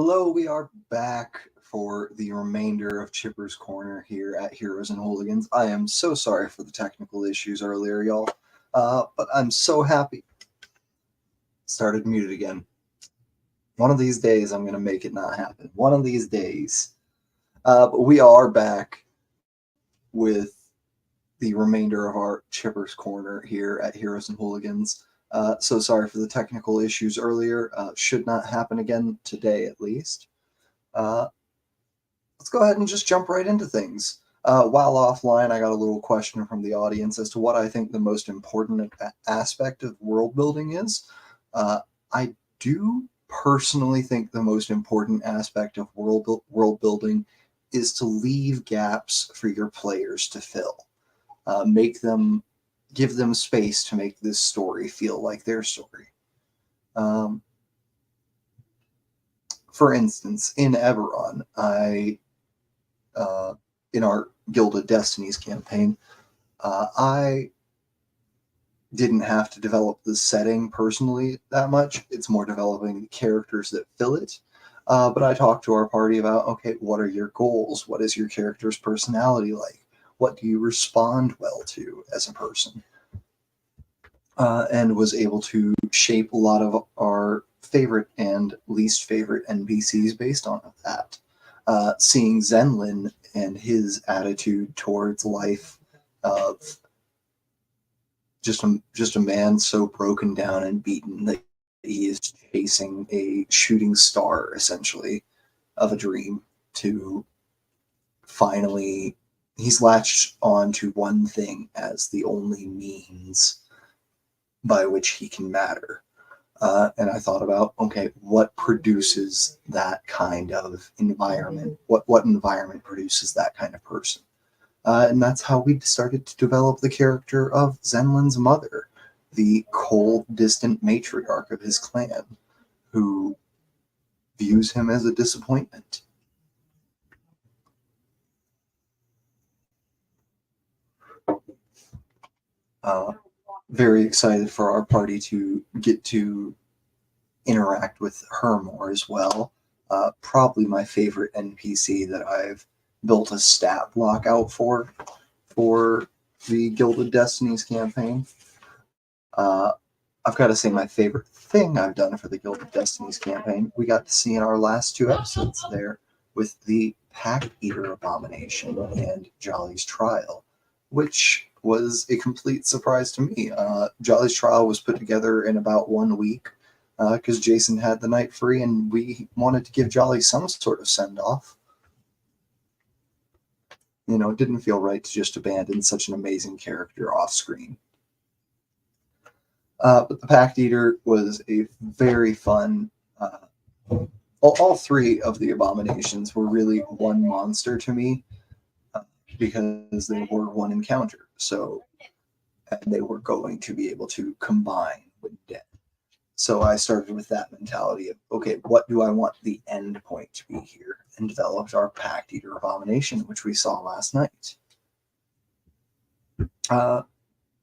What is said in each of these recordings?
Hello, we are back for the remainder of Chipper's Corner here at Heroes and Hooligans. I am so sorry for the technical issues earlier, y'all, but I'm so happy. Started muted again. One of these days, I'm going to make it not happen. One of these days. But we are back with the remainder of our Chipper's Corner here at Heroes and Hooligans. So sorry for the technical issues earlier. Should not happen again today, at least. Let's go ahead and just jump right into things. While offline, I got a little question from the audience as to what I think the most important aspect of world building is. I do personally think the most important aspect of world building is to leave gaps for your players to fill. Give them space to make this story feel like their story. For instance, in Eberron, in our Gilded Destinies campaign, I didn't have to develop the setting personally that much. It's more developing the characters that fill it. But I talked to our party about, okay, what are your goals? What is your character's personality like? What do you respond well to as a person? And was able to shape a lot of our favorite and least favorite NPCs based on that. Seeing Zenlin and his attitude towards life of just a man so broken down and beaten that he is chasing a shooting star, essentially, of a dream to finally he's latched on to one thing as the only means by which he can matter. And I thought about, okay, what produces that kind of environment? What environment produces that kind of person? And that's how we started to develop the character of Zenlin's mother, the cold, distant matriarch of his clan, who views him as a disappointment. Very excited for our party to get to interact with her more as well. Probably my favorite NPC that I've built a stat block out for the Gilded Destinies campaign. I've got to say my favorite thing I've done for the Gilded Destinies campaign, we got to see in our last two episodes there with the Pact Eater Abomination and Jolly's Trial, which was a complete surprise to me. Jolly's Trial was put together in about 1 week because Jason had the night free and we wanted to give Jolly some sort of send-off. You know, it didn't feel right to just abandon such an amazing character off screen. But the Pact Eater was a very fun... all three of the abominations were really one monster to me because they were one encounter. So and they were going to be able to combine with death. So I started with that mentality of, okay, what do I want the end point to be here? And developed our Pact Eater Abomination, which we saw last night.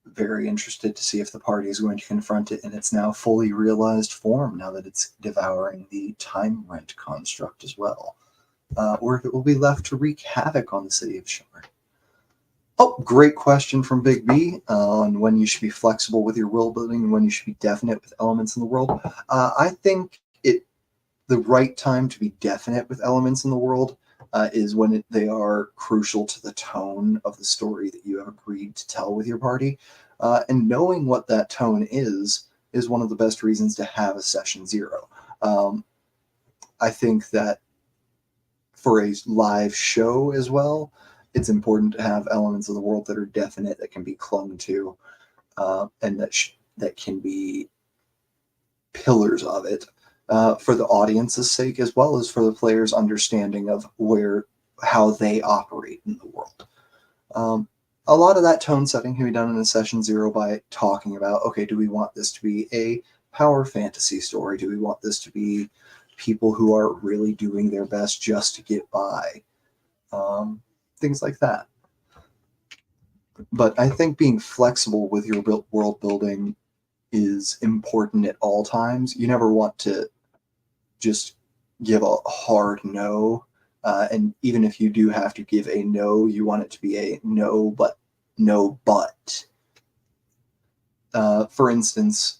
Very interested to see if the party is going to confront it in its now fully realized form, now that it's devouring the Time Rent construct as well. Or if it will be left to wreak havoc on the city of Shard. Oh, great question from Big B on when you should be flexible with your world building and when you should be definite with elements in the world. I think the right time to be definite with elements in the world is when they are crucial to the tone of the story that you have agreed to tell with your party. And knowing what that tone is one of the best reasons to have a session 0. I think that for a live show as well, it's important to have elements of the world that are definite, that can be clung to, and that can be pillars of it for the audience's sake, as well as for the player's understanding of how they operate in the world. A lot of that tone setting can be done in a session 0 by talking about, okay, do we want this to be a power fantasy story? Do we want this to be people who are really doing their best just to get by? Things like that. But I think being flexible with your world building is important at all times. You never want to just give a hard no. And even if you do have to give a no, you want it to be a no, but no, but. For instance,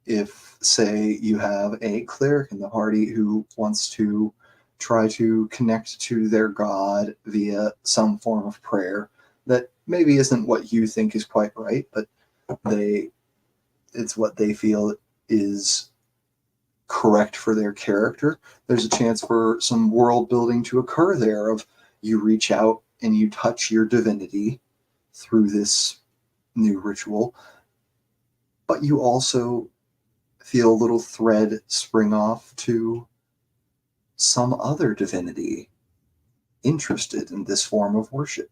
if, say, you have a cleric in the party who wants to try to connect to their god via some form of prayer that maybe isn't what you think is quite right, but they it's what they feel is correct for their character, there's a chance for some world building to occur there of you reach out and you touch your divinity through this new ritual, but you also feel a little thread spring off to some other divinity interested in this form of worship.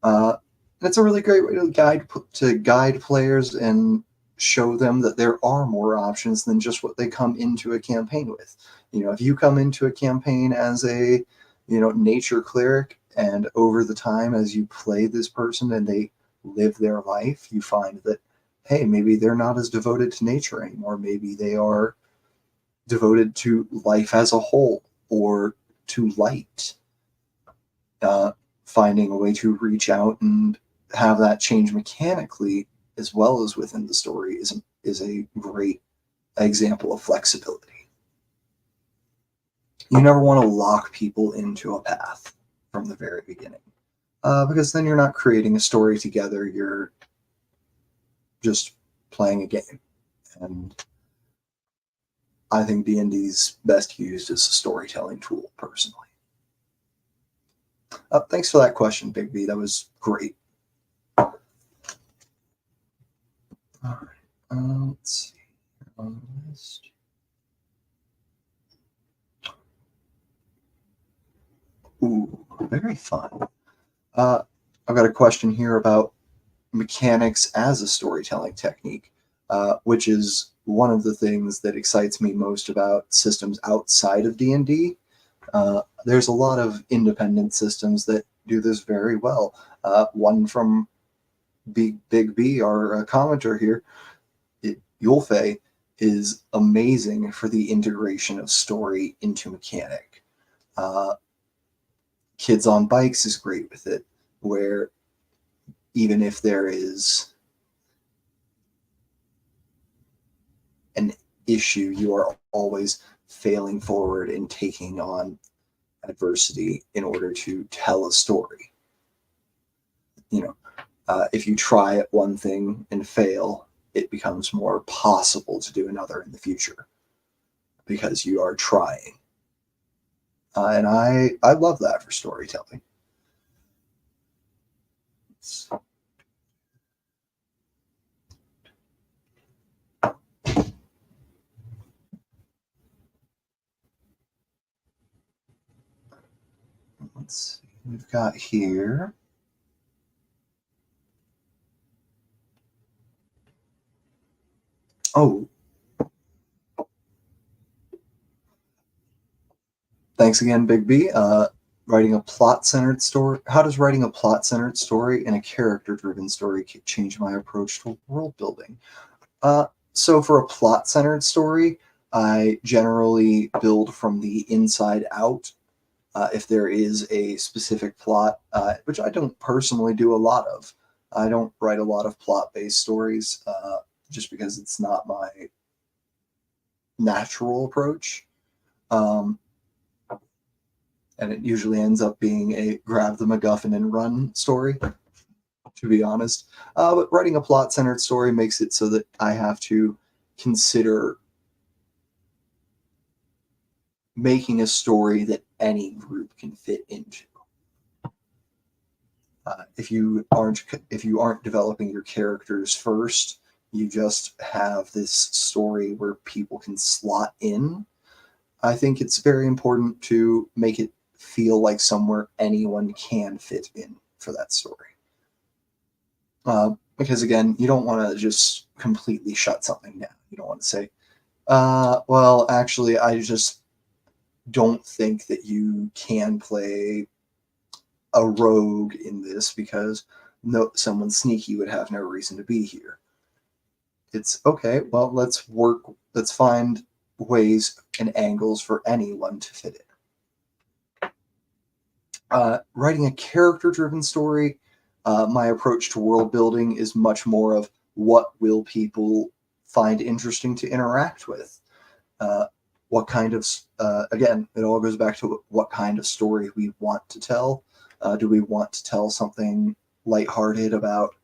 And it's a really great way to guide players and show them that there are more options than just what they come into a campaign with. If you come into a campaign as a nature cleric, and over the time as you play this person and they live their life, you find that hey, maybe they're not as devoted to nature anymore. Maybe they are devoted to life as a whole or to light. Uh, Finding a way to reach out and have that change mechanically as well as within the story is a great example of flexibility. You never want to lock people into a path from the very beginning, because then you're not creating a story together. You're just playing a game, and I think D&D is best used as a storytelling tool, personally. Thanks for that question, Big B. That was great. All right. Let's see. On the list. Ooh, very fun. I've got a question here about mechanics as a storytelling technique, which is one of the things that excites me most about systems outside of D&D. There's a lot of independent systems that do this very well. One from Big B, our commenter here, Yulfe, is amazing for the integration of story into mechanic. Kids on Bikes is great with it, where even if there is an issue, you are always failing forward and taking on adversity in order to tell a story. If you try at one thing and fail, it becomes more possible to do another in the future because you are trying. And I love that for storytelling. Let's see. We've got here. Oh, thanks again, Big B. Writing a plot-centered story. How does writing a plot-centered story and a character-driven story change my approach to world building? So for a plot-centered story, I generally build from the inside out. If there is a specific plot, which I don't personally do a lot of. I don't write a lot of plot-based stories, just because it's not my natural approach. And it usually ends up being a grab the MacGuffin and run story, to be honest. But writing a plot-centered story makes it so that I have to consider making a story that any group can fit into. If you aren't developing your characters first, you just have this story where people can slot in. I think it's very important to make it feel like somewhere anyone can fit in for that story. Because again, you don't want to just completely shut something down. You don't want to say, well, actually, I just don't think that you can play a rogue in this because someone sneaky would have no reason to be here. It's okay. Well, let's find ways and angles for anyone to fit in. Writing a character-driven story, my approach to world building is much more of what will people find interesting to interact with. Uh, what kind of again, it all goes back to what kind of story we want to tell. Do we want to tell something lighthearted about,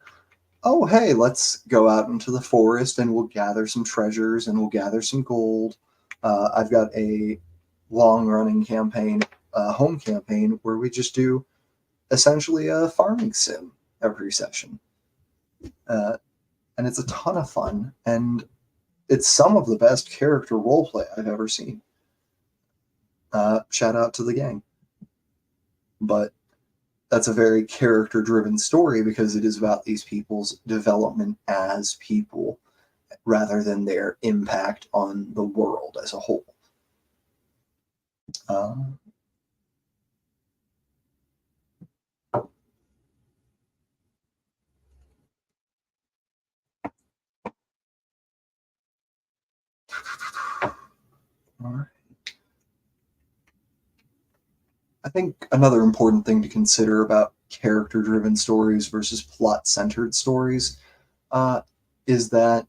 oh hey, let's go out into the forest and we'll gather some treasures and we'll gather some gold. I've got a long running campaign, home campaign, where we just do essentially a farming sim every session. Uh, and it's a ton of fun, and it's some of the best character roleplay I've ever seen. Shout out to the gang. But that's a very character driven story because it is about these people's development as people rather than their impact on the world as a whole. Um, all right. I think another important thing to consider about character driven stories versus plot centered stories uh, is that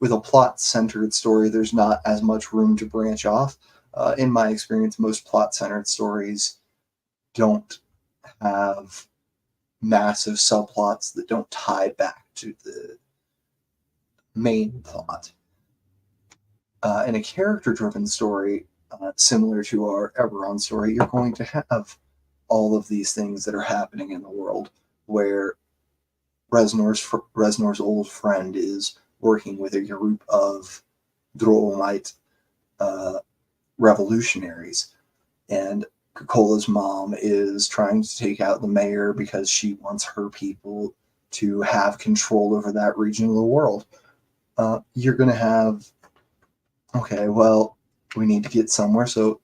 with a plot centered story, there's not as much room to branch off. In my experience, most plot centered stories don't have massive subplots that don't tie back to the main plot. In a character driven story, similar to our Eberron story, you're going to have all of these things that are happening in the world where Resnor's old friend is working with a group of Drollmite uh, revolutionaries, and Cocola's mom is trying to take out the mayor because she wants her people to have control over that region of the world. You're going to have, okay, well, we need to get somewhere, so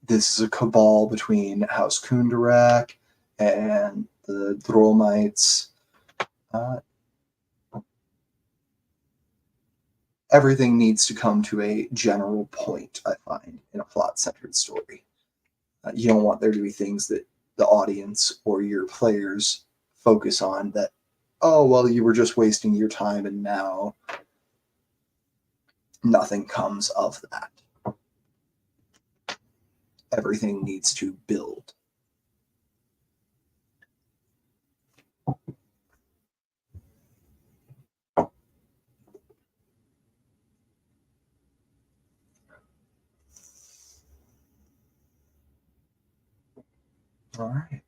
this is a cabal between House Kundarak and the Drollmites. Uh, Everything needs to come to a general point, I find, in a plot centered story. You don't want there to be things that the audience or your players focus on that, oh, well, you were just wasting your time and now nothing comes of that. Everything needs to build. All right.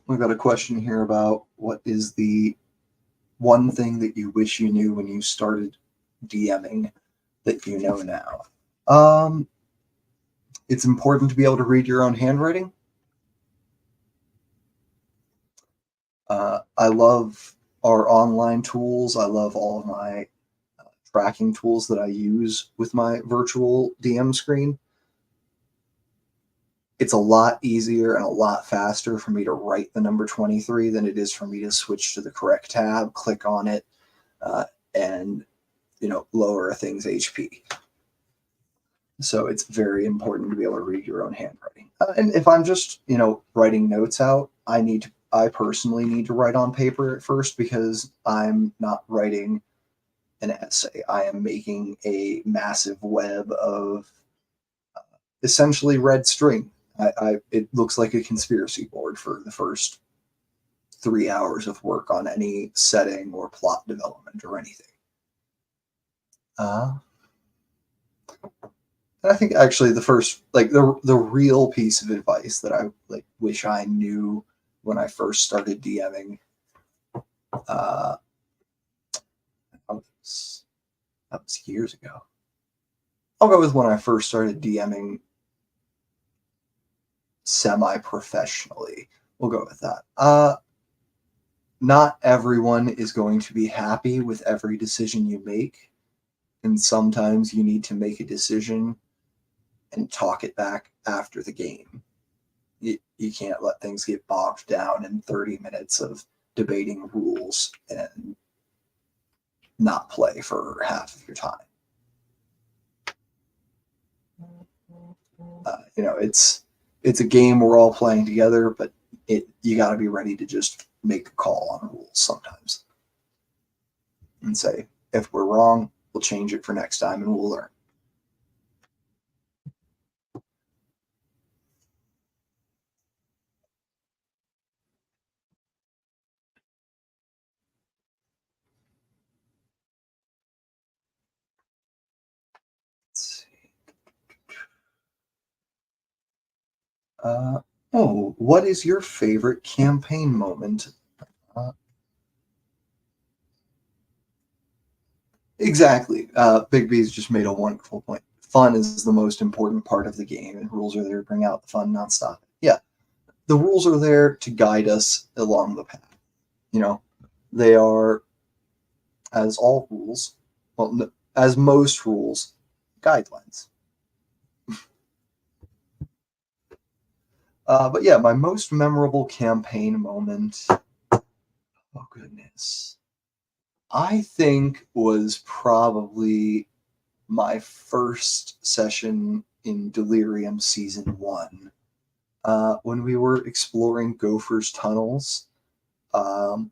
We've got a question here about what is the one thing that you wish you knew when you started DMing that you know now? Um, it's important to be able to read your own handwriting. I love our online tools. I love all of my tracking tools that I use with my virtual DM screen. It's a lot easier and a lot faster for me to write the number 23 than it is for me to switch to the correct tab, click on it, uh, and lower a thing's HP. So it's very important to be able to read your own handwriting. And if I'm just writing notes out, I personally need to write on paper at first because I'm not writing an essay. I am making a massive web of essentially red string. It looks like a conspiracy board for the first 3 hours of work on any setting or plot development or anything. Uh, and I think actually the first, like the real piece of advice that I wish I knew when I first started DMing, uh, that was years ago. I'll go with when I first started DMing semi-professionally. We'll go with that. Not everyone is going to be happy with every decision you make, and sometimes you need to make a decision and talk it back after the game. You can't let things get bogged down in 30 minutes of debating rules and not play for half of your time. It's a game we're all playing together, but you got to be ready to just make a call on rules sometimes and say, if we're wrong, we'll change it for next time and we'll learn. Let's see. What is your favorite campaign moment? Uh, exactly. Big B's just made a wonderful point. Fun is the most important part of the game, and rules are there to bring out the fun, not stop it. Yeah, the rules are there to guide us along the path. You know, they are, as all rules, well, as most rules, guidelines. But yeah, my most memorable campaign moment, oh goodness, I think was probably my first session in Delirium Season 1, when we were exploring Gopher's tunnels, um,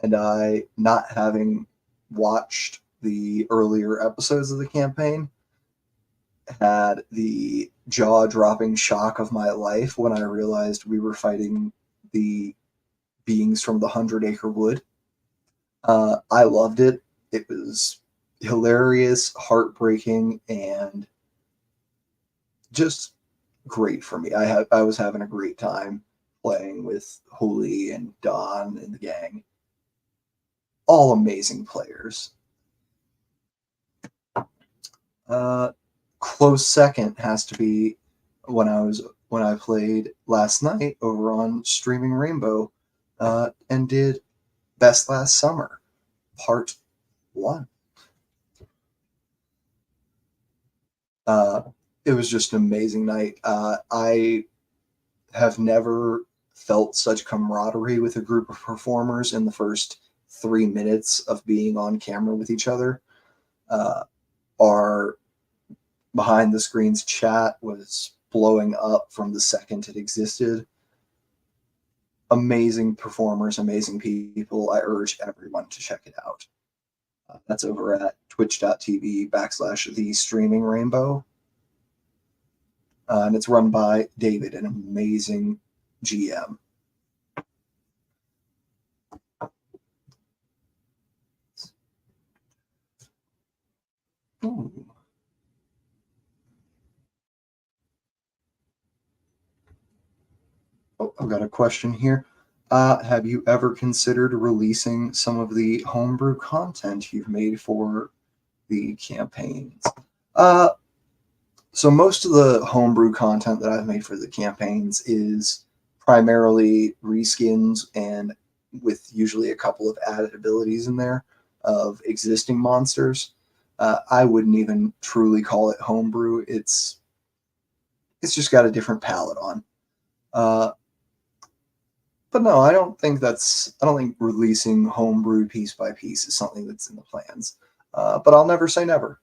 and I, not having watched the earlier episodes of the campaign, had the jaw-dropping shock of my life when I realized we were fighting the beings from the Hundred Acre Wood. I loved it. It was hilarious, heartbreaking, and just great for me. I was having a great time playing with Holy and Don and the gang. All amazing players. Uh, Close second has to be when I played last night over on Streaming Rainbow, and did Best Last Summer Part 1. Uh, it was just an amazing night. I have never felt such camaraderie with a group of performers in the first 3 minutes of being on camera with each other. Uh, our behind the screens chat was blowing up from the second it existed. Amazing performers, amazing people. I urge everyone to check it out. That's over at twitch.tv/ the streaming rainbow. And it's run by David, an amazing GM. Ooh. Oh, I've got a question here. Have you ever considered releasing some of the homebrew content you've made for the campaigns? Uh, so most of the homebrew content that I've made for the campaigns is primarily reskins and with usually a couple of added abilities in there of existing monsters. I wouldn't even truly call it homebrew. It's just got a different palette on. Uh, but no, I don't think releasing homebrew piece by piece is something that's in the plans. But I'll never say never.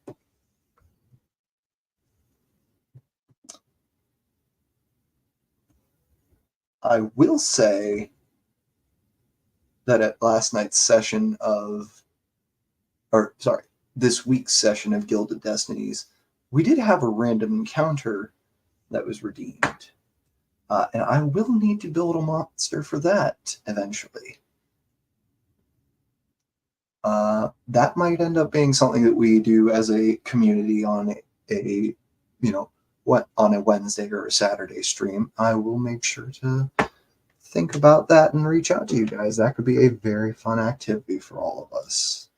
I will say that at last night's session of, or sorry, this week's session of Gilded Destinies, we did have a random encounter that was redeemed. And I will need to build a monster for that eventually. That might end up being something that we do as a community on a you know, what, on a Wednesday or a Saturday stream. I will make sure to think about that and reach out to you guys. That could be a very fun activity for all of us.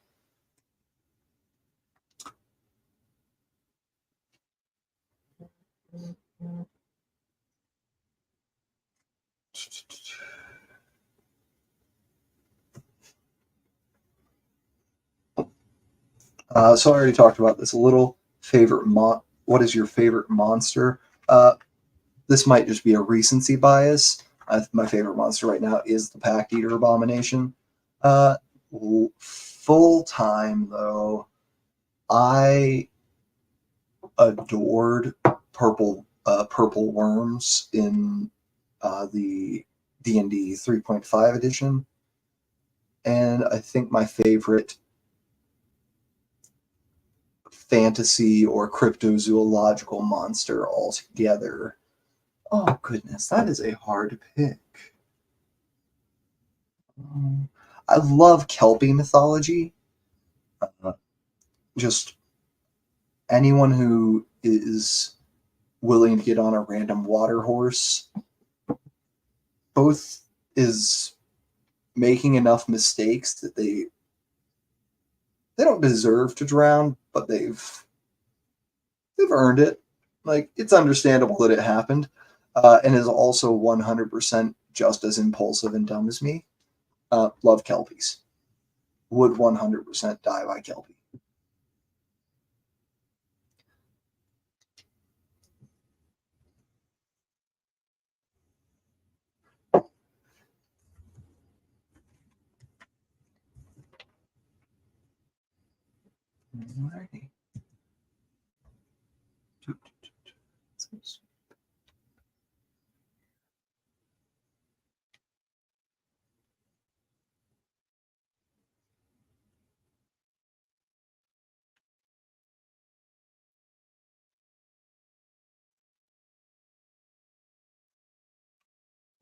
So I already talked about this a little. Favorite What is your favorite monster? this might just be a recency bias. My favorite monster right now is the Pact Eater Abomination. Uh, Full time though, I adored purple worms in the D&D 3.5 edition, and I think my favorite fantasy or cryptozoological monster altogether. Oh goodness, that is a hard pick. Um, I love Kelpie mythology. Uh, just anyone who is willing to get on a random water horse, both is making enough mistakes that they don't deserve to drown, but they've earned it. Like, it's understandable that it happened, and is also 100% just as impulsive and dumb as me. Love Kelpies. Would 100% die by Kelpie. Alrighty.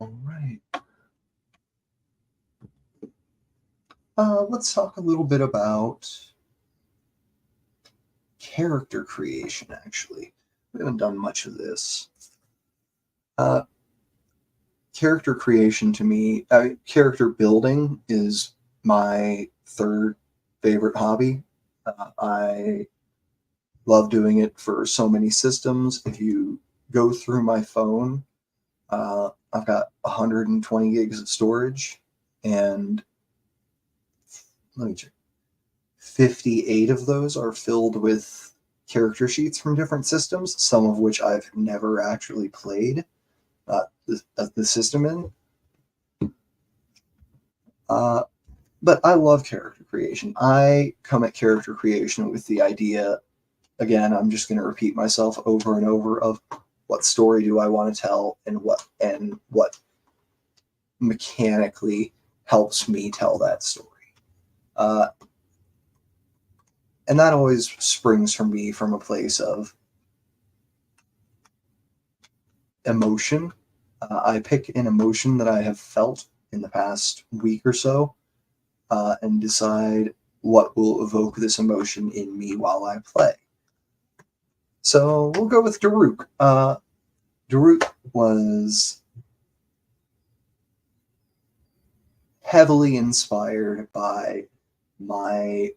All right. Let's talk a little bit about character creation, actually. We haven't done much of this. Uh, Character creation to me, character building is my third favorite hobby. I love doing it for so many systems. If you go through my phone, I've got 120 gigs of storage, and let me check. 58 of those are filled with character sheets from different systems, some of which I've never actually played the system in. Uh, but I love character creation. I come at character creation with the idea, again, I'm just going to repeat myself over and over, of what story do I want to tell, and what mechanically helps me tell that story. Uh, and that always springs from me from a place of emotion. I pick an emotion that I have felt in the past week or so, and decide what will evoke this emotion in me while I play. So we'll go with Daruk. Daruk was heavily inspired by my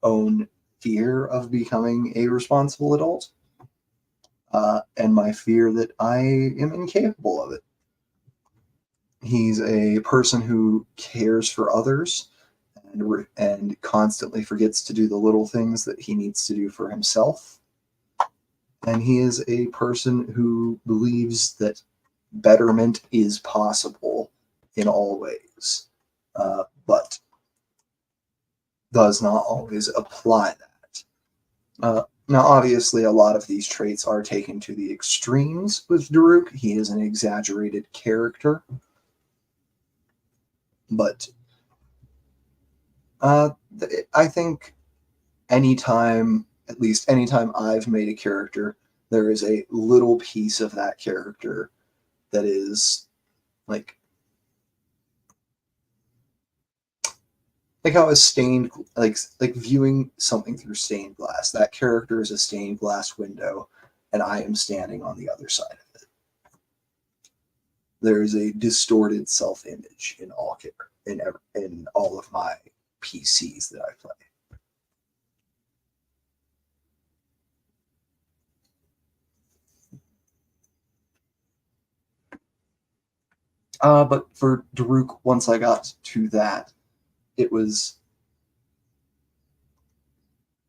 own fear of becoming a responsible adult, and my fear that I am incapable of it. He's a person who cares for others, and constantly forgets to do the little things that he needs to do for himself. And he is a person who believes that betterment is possible in all ways, but does not always apply that. Now, obviously, a lot of these traits are taken to the extremes with Daruk. He is an exaggerated character, but I think at least anytime I've made a character, there is a little piece of that character that is like how a stained, like viewing something through stained glass. That character is a stained glass window, and I am standing on the other side of it. There is a distorted self-image in in all of my PCs that I play. But for Daruk, once I got to that, it was,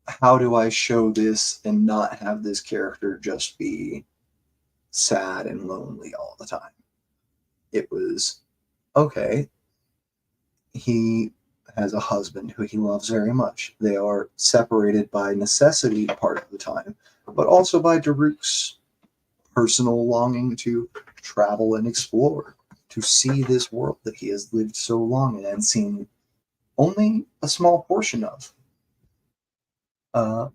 how do I show this and not have this character just be sad and lonely all the time. It was, okay, he has a husband who he loves very much. They are separated by necessity part of the time, but also by Daruk's personal longing to travel and explore, to see this world that he has lived so long in and seen only a small portion of. Uh,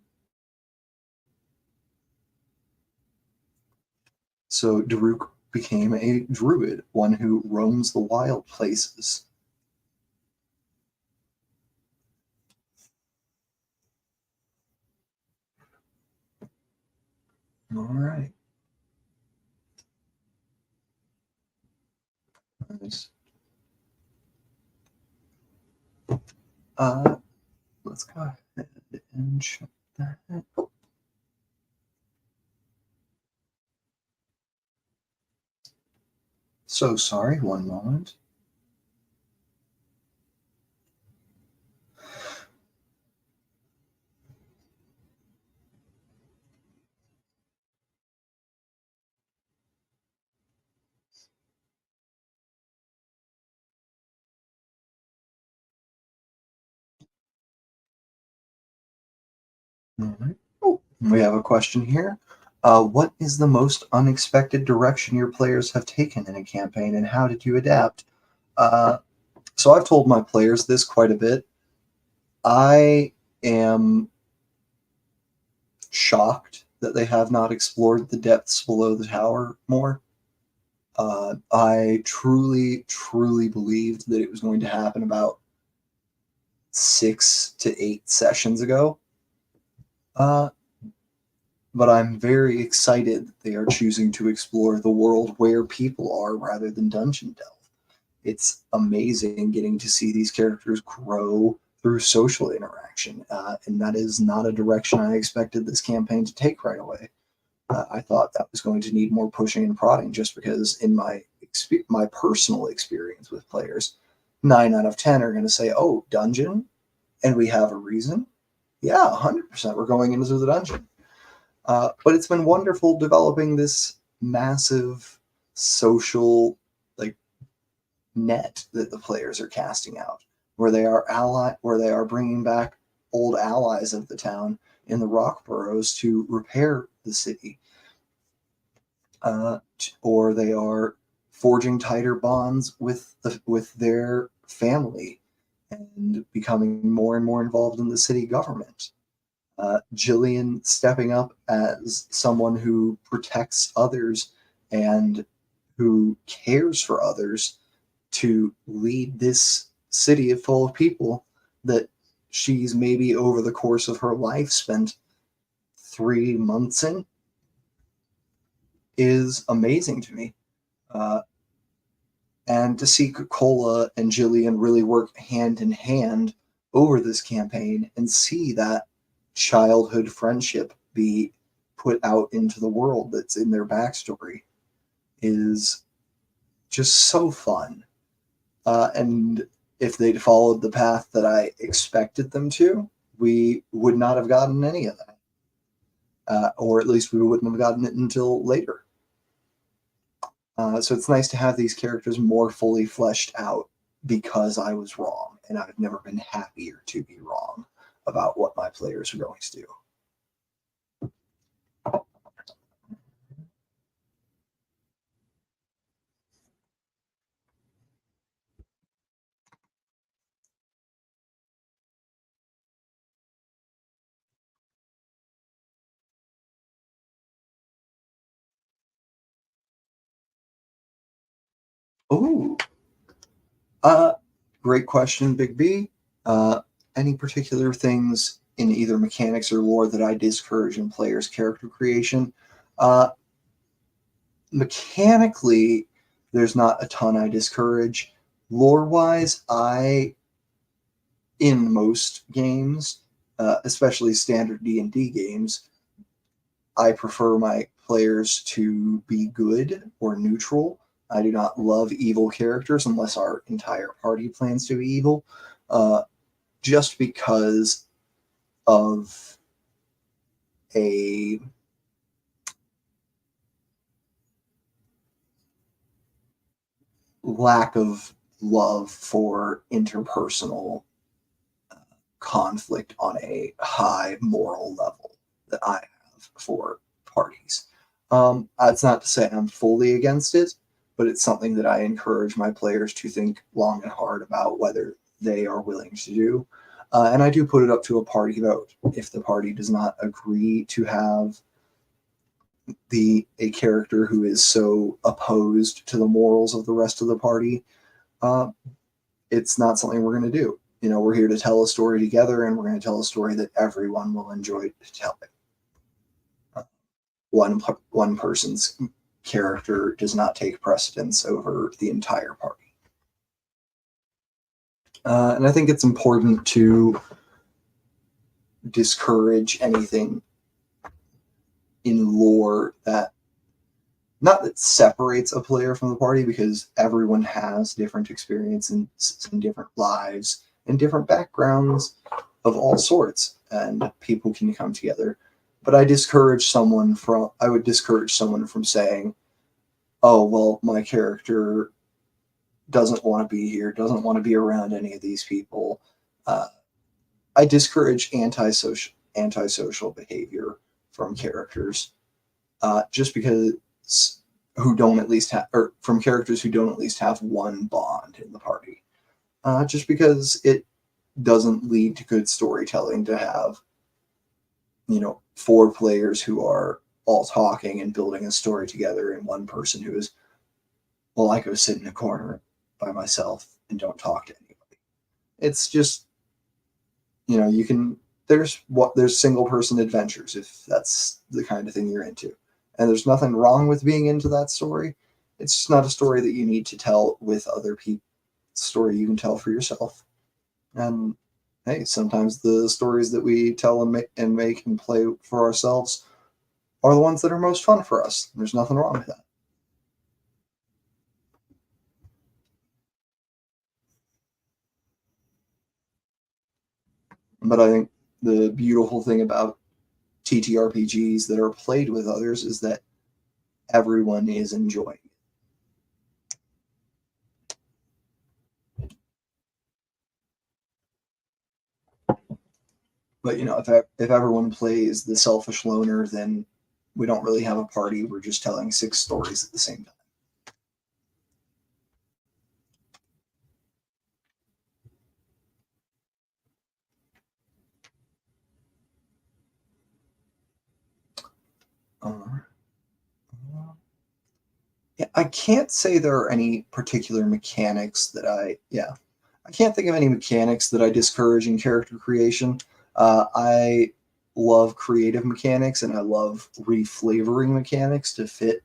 so Daruk became a druid, one who roams the wild places. All right. Nice. Uh, let's go ahead and check that. So sorry, one moment. All right. Oh, we have a question here. What is the most unexpected direction your players have taken in a campaign, and how did you adapt? Uh, so I've told my players this quite a bit. I am shocked that they have not explored the depths below the tower more. I truly, truly believed that it was going to happen about 6 to 8 sessions ago. Uh, but I'm very excited that they are choosing to explore the world where people are rather than dungeon delve. It's amazing getting to see these characters grow through social interaction, and that is not a direction I expected this campaign to take right away. I thought that was going to need more pushing and prodding, just because in my personal experience with players, 9 out of 10 are going to say, "Oh, dungeon," and we have a reason. Yeah, 100%. We're going into the dungeon. But it's been wonderful developing this massive social like net that the players are casting out, where they are bringing back old allies of the town in the rock boroughs to repair the city, or they are forging tighter bonds with their family and becoming more and more involved in the city government. Jillian stepping up as someone who protects others and who cares for others to lead this city full of people that she's maybe over the course of her life spent 3 months in is amazing to me. Uh, and to see Cola and Jillian really work hand in hand over this campaign and see that childhood friendship be put out into the world that's in their backstory is just so fun. And if they'd followed the path that I expected them to, we would not have gotten any of that. Or at least we wouldn't have gotten it until later. So it's nice to have these characters more fully fleshed out because I was wrong, and I've never been happier to be wrong about what my players are going to do. Ooh, uh, great question, Big B. Uh, any particular things in either mechanics or lore that I discourage in players' character creation? Uh, Mechanically, there's not a ton I discourage. Lore wise, in most games, especially standard D&D games, I prefer my players to be good or neutral. I do not love evil characters unless our entire party plans to be evil, uh, just because of a lack of love for interpersonal conflict on a high moral level that I have for parties. That's not to say I'm fully against it, but it's something that I encourage my players to think long and hard about whether they are willing to do. And I do put it up to a party vote. If the party does not agree to have a character who is so opposed to the morals of the rest of the party, uh, it's not something we're going to do. We're here to tell a story together, and we're going to tell a story that everyone will enjoy telling. One person's character does not take precedence over the entire party. And I think it's important to discourage anything in lore that separates a player from the party, because everyone has different experiences and different lives and different backgrounds of all sorts, and people can come together. But I would discourage someone from saying, "Oh, well, my character doesn't want to be here, doesn't want to be around any of these people." I discourage antisocial behavior from characters, just because from characters who don't at least have one bond in the party. Just because it doesn't lead to good storytelling to have, 4 players who are all talking and building a story together, and one person who is, well, I go sit in a corner by myself and don't talk to anybody. It's just, there's single person adventures, if that's the kind of thing you're into. And there's nothing wrong with being into that story. It's just not a story that you need to tell with other people. It's a story you can tell for yourself. And hey, sometimes the stories that we tell and make and play for ourselves are the ones that are most fun for us. There's nothing wrong with that. But I think the beautiful thing about TTRPGs that are played with others is that everyone is enjoying it. But if everyone plays the selfish loner, then we don't really have a party. We're just telling 6 stories at the same time. Uh, yeah, I can't say there are any particular mechanics that I can't think of any mechanics that I discourage in character creation. I love creative mechanics, and I love reflavoring mechanics to fit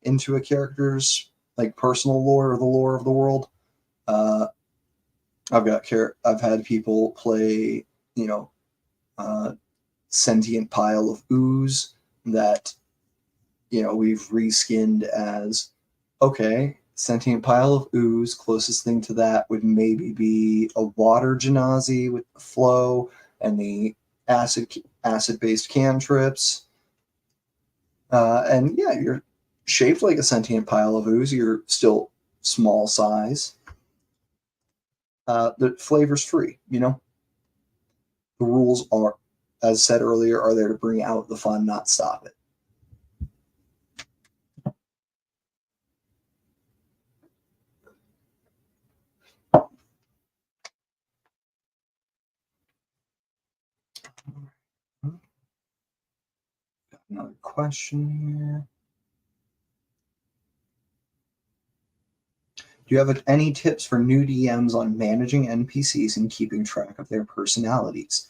into a character's personal lore or the lore of the world. Uh, I've had people play, uh, sentient pile of ooze that we've reskinned as, okay, sentient pile of ooze. Closest thing to that would maybe be a water genasi with the flow and the acid based cantrips. And yeah, you're shaped like a sentient pile of ooze. You're still small size. The flavor's free. The rules are, as said earlier, are there to bring out the fun, not stop it. Got another question here. Do you have any tips for new DMs on managing NPCs and keeping track of their personalities?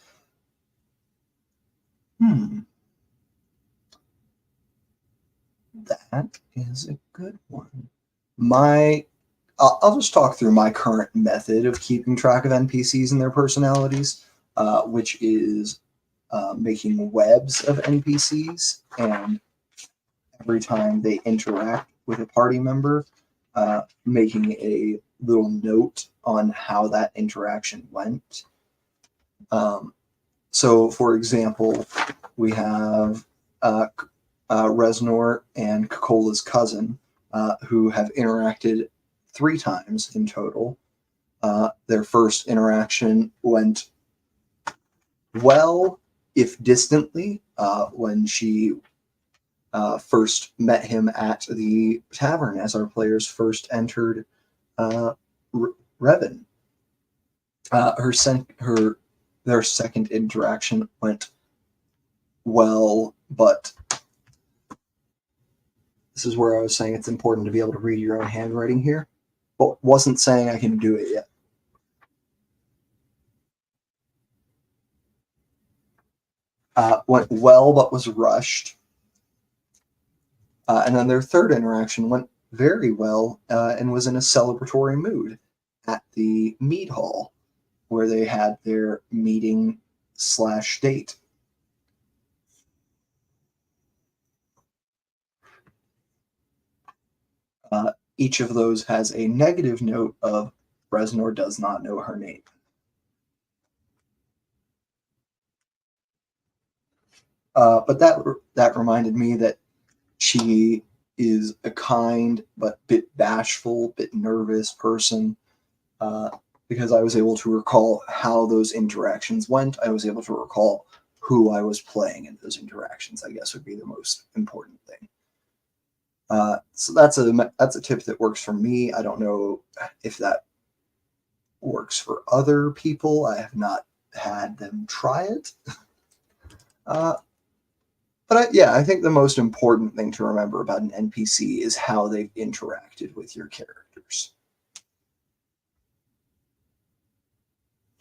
That is a good one. I'll just talk through my current method of keeping track of NPCs and their personalities, which is making webs of NPCs, and every time they interact with a party member, making a little note on how that interaction went. So, for example, we have Reznor and Cocola's cousin, who have interacted 3 times in total. Their first interaction went well, if distantly, when she first met him at the tavern as our players first entered Revan. Their second interaction went well, but this is where I was saying it's important to be able to read your own handwriting here, but wasn't saying I can do it yet. Went well, but was rushed. And then their third interaction went very well and was in a celebratory mood at the mead hall where they had their meeting/date. Each of those has a negative note of Reznor does not know her name. But that reminded me that she is a kind but bit bashful, bit nervous person. Because I was able to recall how those interactions went. I was able to recall who I was playing in those interactions, I guess would be the most important thing. So that's a tip that works for me. I don't know if that works for other people. I have not had them try it. But I think the most important thing to remember about an NPC is how they've interacted with your characters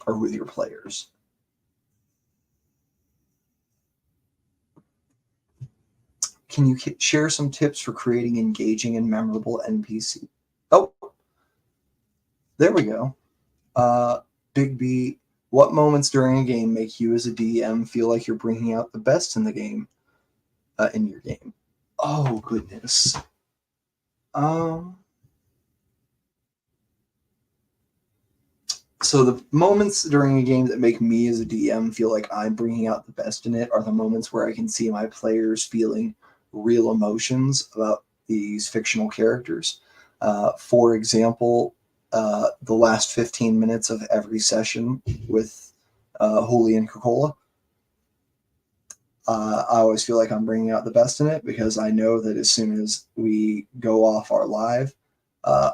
or with your players. Can you share some tips for creating engaging and memorable NPC? Oh, there we go. Big B, what moments during a game make you as a DM feel like you're bringing out the best in the game, in your game? Oh, goodness. So the moments during a game that make me as a DM feel like I'm bringing out the best in it are the moments where I can see my players feeling real emotions about these fictional characters. For example, the last 15 minutes of every session with Julian Coca-Cola. I always feel like I'm bringing out the best in it because I know that as soon as we go off our live,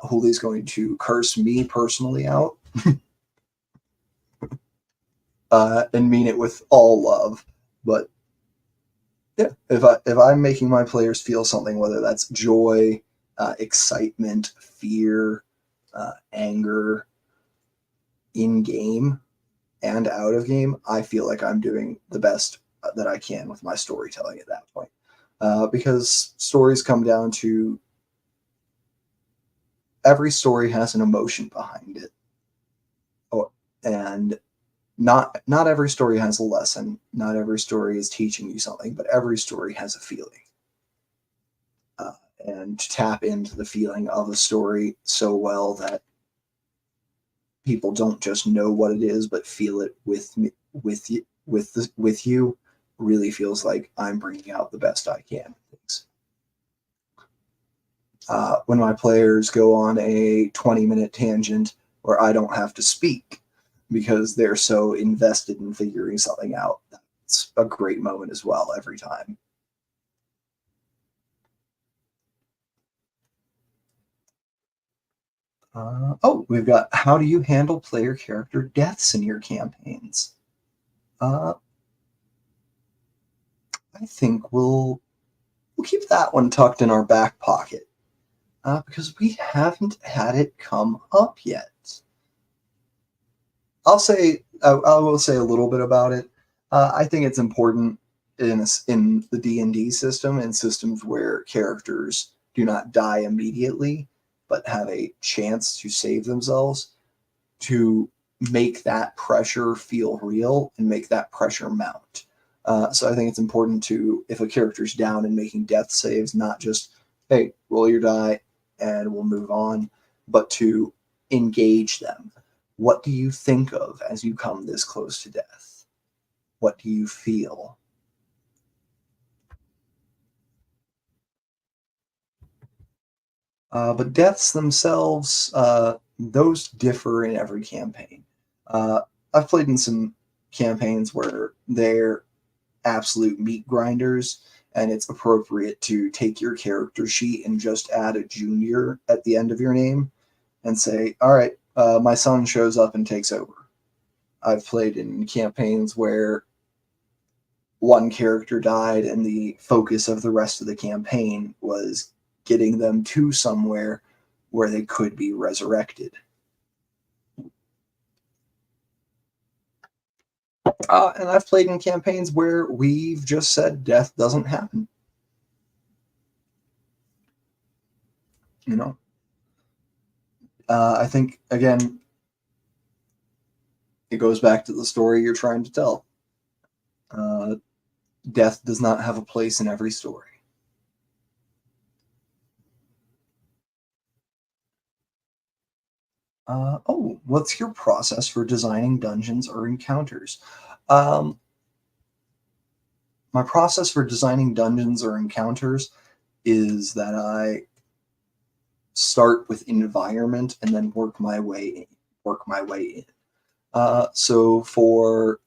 Juli's going to curse me personally out and mean it with all love. But yeah, if I'm making my players feel something, whether that's joy, excitement, fear, anger, in game and out of game, I feel like I'm doing the best that I can with my storytelling at that point. Because stories come down to every story has an emotion behind it. Oh, and not every story has a lesson. Not every story is teaching you something, but every story has a feeling. And to tap into the feeling of a story so well that people don't just know what it is, but feel it with me, with you, really feels like I'm bringing out the best I can. When my players go on a 20-minute tangent where I don't have to speak because they're so invested in figuring something out, that's a great moment as well every time. We've got how do you handle player character deaths in your campaigns? I think we'll keep that one tucked in our back pocket because we haven't had it come up yet. I will say a little bit about it. I think it's important in the D&D system and systems where characters do not die immediately but have a chance to save themselves to make that pressure feel real and make that pressure mount. So I think it's important to, if a character's down and making death saves, not just, hey, roll your die and we'll move on, but to engage them. What do you think of as you come this close to death? What do you feel? But deaths themselves, those differ in every campaign. Uh, I've played in some campaigns where they're absolute meat grinders, and it's appropriate to take your character sheet and just add a junior at the end of your name and say, all right, my son shows up and takes over. I've played in campaigns where one character died, and the focus of the rest of the campaign was getting them to somewhere where they could be resurrected. And I've played in campaigns where we've just said death doesn't happen. You know, I think again, it goes back to the story you're trying to tell. Uh, Death does not have a place in every story. What's your process for designing dungeons or encounters? Um, my process for designing dungeons or encounters is that I start with environment and then work my way in. So for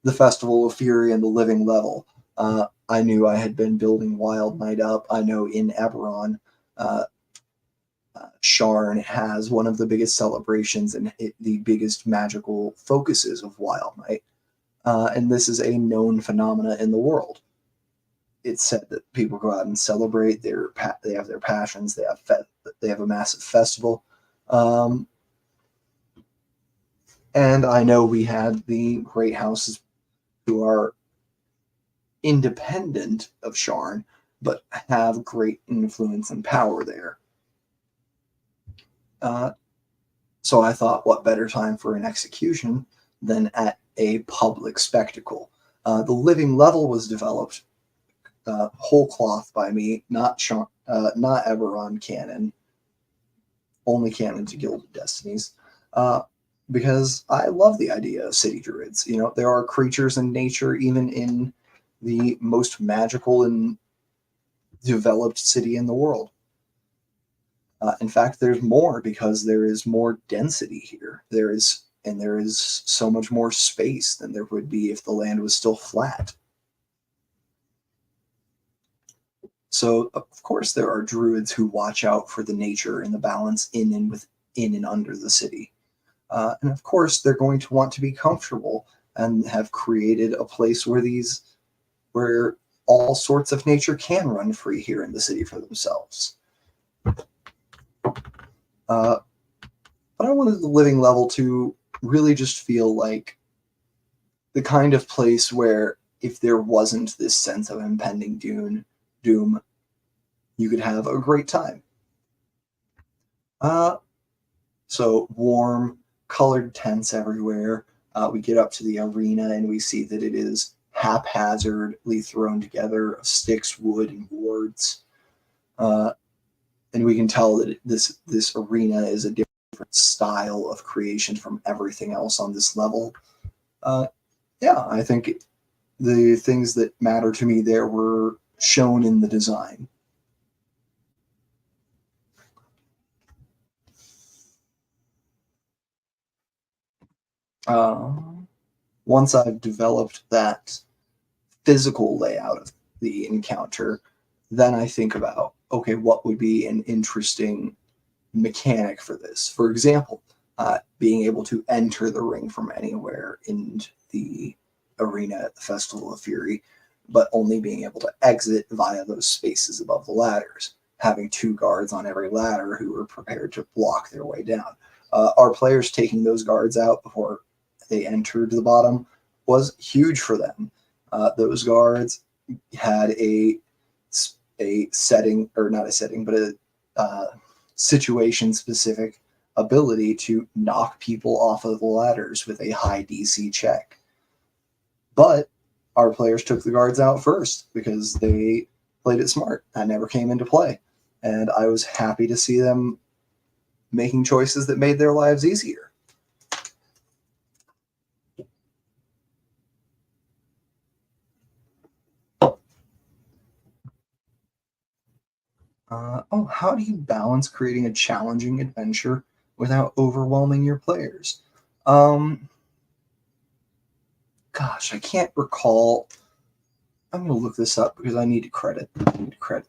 the Festival of Fury and the Living Level, I knew I had been building Wild Knight up. I know in Eberron, uh, Sharn has one of the biggest celebrations and the biggest magical focuses of Wild Knight. And this is a known phenomena in the world. It's said that people go out and celebrate. They have their passions. They have a massive festival. Um, and I know we had the great houses who are independent of Sharn, but have great influence and power there. Uh, so I thought, what better time for an execution than at a public spectacle? The living level was developed whole cloth by me, not Eberron canon, only canon to Gilded Destinies, uh, because I love the idea of city druids. You know, there are creatures in nature, even in the most magical and developed city in the world. In fact, there's more because there is more density here. There is so much more space than there would be if the land was still flat. So of course there are druids who watch out for the nature and the balance in and under the city. And of course they're going to want to be comfortable and have created a place where all sorts of nature can run free here in the city for themselves. Uh, but I wanted the living level to really just feel like the kind of place where if there wasn't this sense of impending doom, you could have a great time. Uh, So warm, colored tents everywhere. We get up to the arena and we see that it is haphazardly thrown together of sticks, wood, and boards. Uh, and we can tell that this arena is a different style of creation from everything else on this level. Uh, yeah, I think the things that matter to me there were shown in the design. Uh, Once I've developed that physical layout of the encounter, then I think about, okay, what would be an interesting mechanic for this? For example, being able to enter the ring from anywhere in the arena at the Festival of Fury, but only being able to exit via those spaces above the ladders, having two guards on every ladder who are prepared to block their way down. Our players taking those guards out before they entered the bottom was huge for them. Those guards had a setting, or not a setting, but a situation specific ability to knock people off of the ladders with a high DC check. But our players took the guards out first because they played it smart. That never came into play. And I was happy to see them making choices that made their lives easier. How do you balance creating a challenging adventure without overwhelming your players? Um, Gosh, I can't recall. I'm going to look this up because I need to credit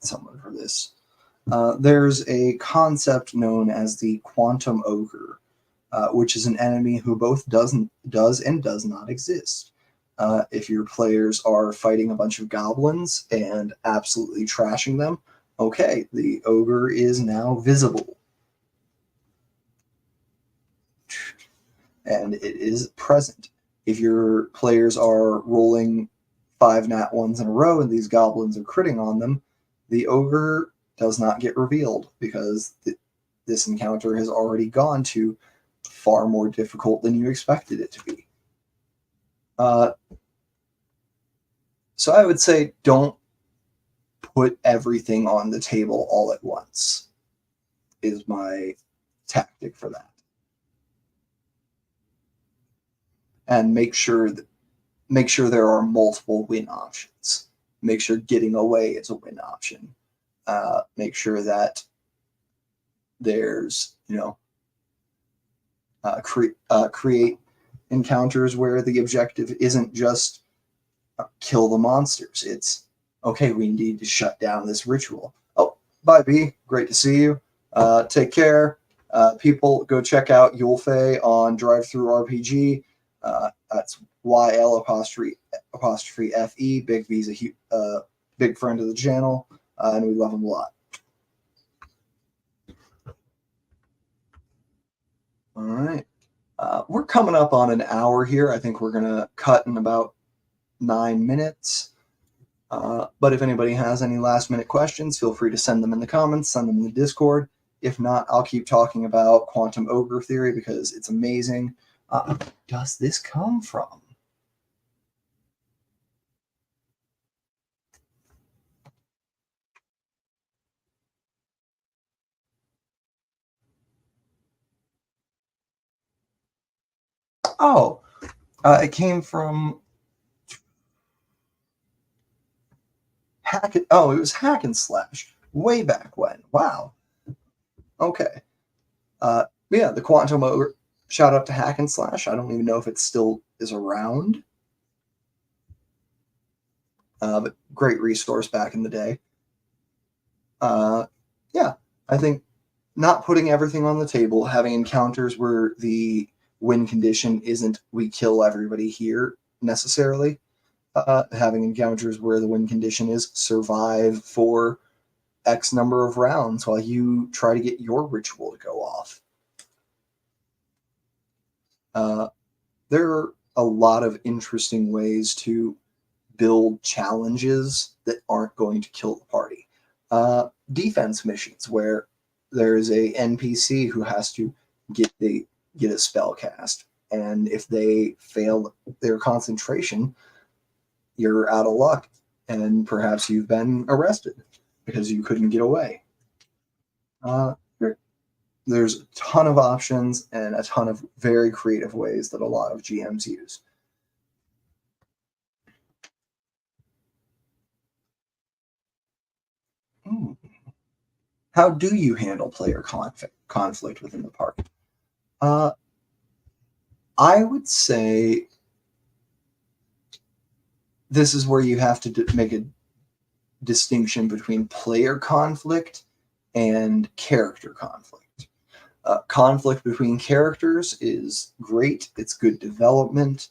someone for this. There's a concept known as the quantum ogre, which is an enemy who both does and does not exist. If your players are fighting a bunch of goblins and absolutely trashing them, okay, the ogre is now visible and it is present. If your players are rolling five nat ones in a row and these goblins are critting on them, the ogre does not get revealed because this encounter has already gone to far more difficult than you expected it to be. Uh, so I would say don't put everything on the table all at once, is my tactic for that. And make sure there are multiple win options. Make sure getting away is a win option. Make sure that there's create encounters where the objective isn't just kill the monsters. It's okay. We need to shut down this ritual. Oh, bye, B. Great to see you. Take care. People, go check out Yulfe on Drive Through RPG. That's YL apostrophe FE. Big V's a big friend of the channel, and we love him a lot. All right. We're coming up on an hour here. I think we're going to cut in about 9 minutes. But if anybody has any last minute questions, feel free to send them in the comments, send them in the Discord. If not, I'll keep talking about quantum ogre theory because it's amazing. Where does this come from? Oh, it came from it was Hack and Slash way back when. Wow. Okay. Yeah, the quantum ogre. Shout out to Hack and Slash. I don't even know if it still is around, but great resource back in the day. Yeah, I think not putting everything on the table, having encounters where the win condition isn't we kill everybody here necessarily, having encounters where the win condition is survive for X number of rounds while you try to get your ritual to go off. There are a lot of interesting ways to build challenges that aren't going to kill the party. Defense missions where there is a NPC who has to get a spell cast, and if they fail their concentration, you're out of luck, and perhaps you've been arrested because you couldn't get away. Uh, there's a ton of options and a ton of very creative ways that a lot of GMs use. Hmm. How do you handle player conflict within the party? Uh, I would say this is where you have to make a distinction between player conflict and character conflict. Conflict between characters is great, it's good development,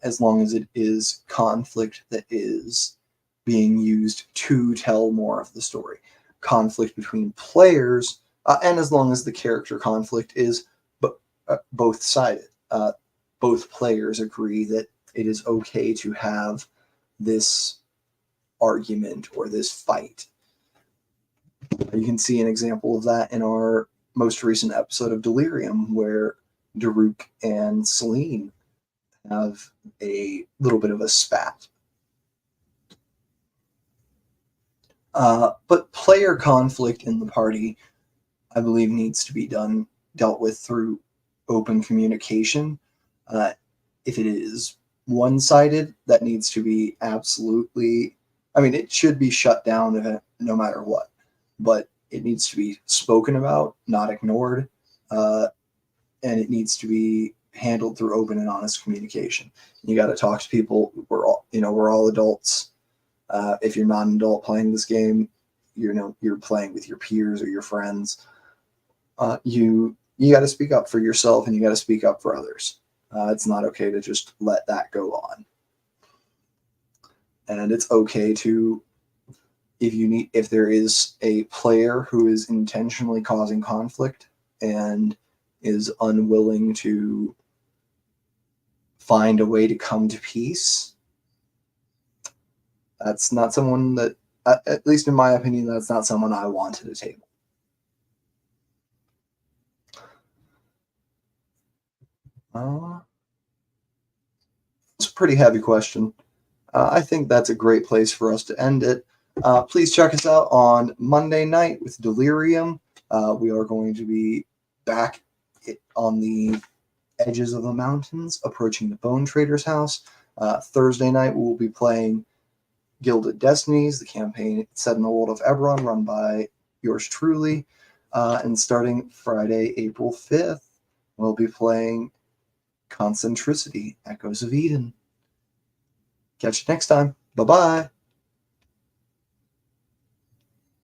as long as it is conflict that is being used to tell more of the story. Conflict between players, and as long as the character conflict is both sided, both players agree that it is okay to have this argument or this fight. You can see an example of that in our most recent episode of Delirium, where Daruk and Celine have a little bit of a spat. But player conflict in the party, I believe, needs to be dealt with through open communication. If it is one-sided, that needs to be absolutely. I mean, it should be shut down no matter what. but it needs to be spoken about, not ignored, and it needs to be handled through open and honest communication. You got to talk to people. We're all adults. If you're not an adult playing this game, you're playing with your peers or your friends. You got to speak up for yourself, and you got to speak up for others. It's not okay to just let that go on. And it's okay to, if there is a player who is intentionally causing conflict and is unwilling to find a way to come to peace, that's not someone that, at least in my opinion, that's not someone I want at the table. It's a pretty heavy question. I think that's a great place for us to end it. Please check us out on Monday night with Delirium. We are going to be back on the edges of the mountains, approaching the Bone Trader's house. Thursday night, we'll be playing Gilded Destinies, the campaign set in the world of Eberron, run by yours truly. And starting Friday, April 5th, we'll be playing Concentricity, Echoes of Eden. Catch you next time. Bye-bye.